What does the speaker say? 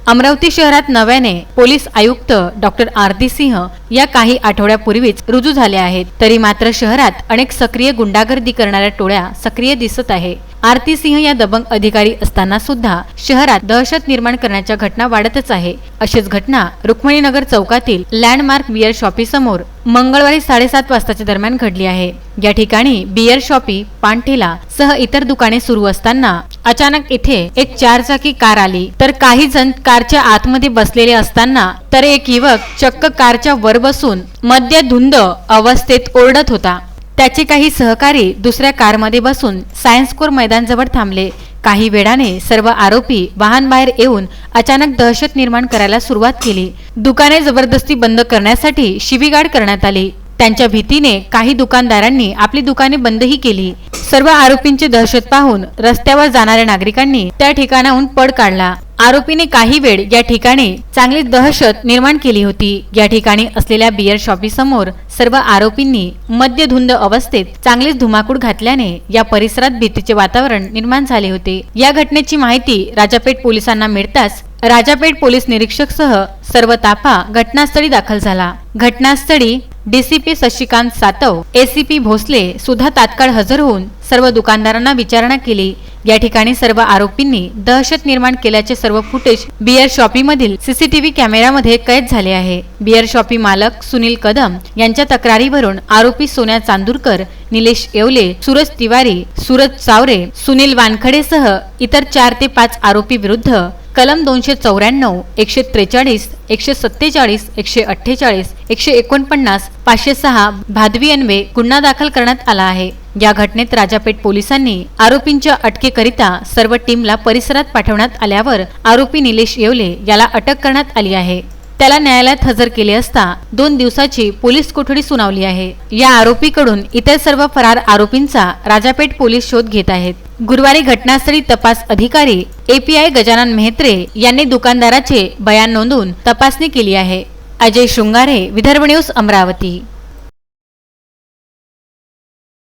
अमरावती शहरात नव्याने पोलीस आयुक्त डॉक्टर आरती सिंह या काही आठवड्यापूर्वीच रुजू झाल्या आहेत, तरी मात्र शहरात अनेक सक्रिय गुंडागर्दी करणाऱ्या टोळ्या सक्रिय दिसत आहे। आरती सिंह या दबंग अधिकारी असताना सुद्धा शहरात दहशत निर्माण करण्याच्या घटना वाढतच आहे। अशीच घटना रुक्मिणीनगर चौकातील लँडमार्क बियर शॉपी समोर मंगळवारी 7:30 वाजताच्या दरम्यान घडली आहे। या ठिकाणी बियर शॉपी, पानठेला सह इतर दुकाने सुरू असताना अचानक इथे एक 4-चाकी कार आली, तर काही जण कारच्या आतमध्ये बसलेले असताना तर एक युवक चक्क कारच्या वर बसून मद्यधुंद अवस्थेत ओरडत होता। त्याचे काही सहकारी दुसऱ्या कारमध्ये बसून सायन्स कोर मैदानजवळ थांबले। काही वेळाने सर्व आरोपी वाहन बाहेर येऊन अचानक दहशत निर्माण करायला सुरुवात केली। दुकाने जबरदस्ती बंद करण्यासाठी शिवीगाळ करण्यात आली। त्यांच्या भीतीने काही दुकानदारांनी आपली दुकाने बंदही केली। सर्व आरोपींची दहशत पाहून रस्त्यावर जाणाऱ्या नागरिकांनी त्या ठिकाणाहून पळ काढला। आरोपीने काही वेळ या ठिकाणी चांगली दहशत निर्माण केली होती। या ठिकाणी असलेल्या बियर शॉपी समोर सर्व आरोपींनी मद्यधुंद अवस्थेत चांगलीच धुमाकूळ घातल्याने या परिसरात भीतीचे वातावरण निर्माण झाले होते। या घटनेची माहिती राजापेठ पोलिसांना मिळताच राजापेठ पोलीस निरीक्षक सह सर्व ताफा घटनास्थळी दाखल झाला। घटनास्थळी डीसीपी शशिकांत सातव, एसीपी भोसले सुद्धा तात्काळ हजर होऊन सर्व दुकानदारांना विचारणा केली। या ठिकाणी सर्व आरोपींनी दहशत निर्माण केल्याचे सर्व फुटेज बियर शॉपी मधील सीसीटीव्ही कॅमेऱ्यामध्ये कैद झाले आहे। बियर शॉपी मालक सुनील कदम यांच्या तक्रारीवरून आरोपी सोन्या चांदूरकर, निलेश येवले, सूरज तिवारी, सूरज चावरे, सुनील वानखडेसह इतर 4 ते 5 आरोपी विरुद्ध कलम 294, 143, 147, 148, 149, 506 भादवी अन्वये गुन्हा दाखल करण्यात आला आहे। या घटनेत राजापेठ पोलिसांनी आरोपींच्या अटकेकरिता सर्व टीमला परिसरात पाठवण्यात आल्यावर आरोपी निलेश येवले याला अटक करण्यात आली आहे। त्याला न्यायालयात हजर केले असता 2 दिवसाची पोलीस कोठडी सुनावली आहे। या आरोपीकडून इतर सर्व फरार आरोपींचा राजापेठ पोलीस शोध घेत आहेत। गुरुवारी घटनास्थळी तपास अधिकारी एपीआय गजानन मेहत्रे यांनी दुकानदाराचे बयान नोंदवून तपासणी केली आहे। अजय शृंगारे, विदर्भ न्यूज, अमरावती।